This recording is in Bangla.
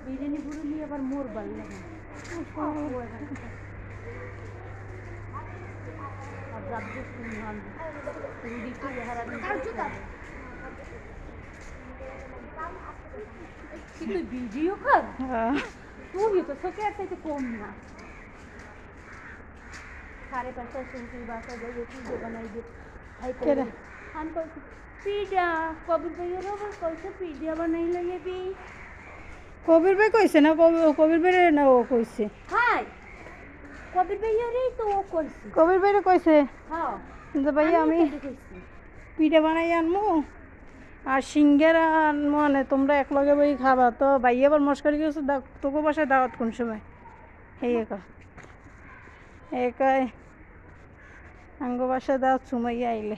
বিরিয়ানি বুড়ি আবার মোর ভাল লাগে আর রাজ্য সুলহান রুডি তো তুই ভিডিও কর তুই তো তোকে আর চাইতে কম না 5:30 শুনছি বাসা যাই পুজো বানাই দে ভাই আমি কইছি পিঠা কবির ভাইয়ের আবার কইছে পিঠা বানাই লাগে বি কবির ভাই কইছে না কবির ভাই না ও কইছে হাই কবির ভাইয়েরই তো ও কইছে কবির ভাই কইছে হ্যাঁ যে ভাই আমি পিঠা বানাই আনমু আর সিঙ্গারা আনমু মানে তোমরা একলগে বই খাবা তো ভাই আবার মস্কারি গেছে তোকে বাসায় দাওয়াত কোন সময় এই একাই আঙ্গ বাসায় দাওয়াত সুমাইয়া আইলে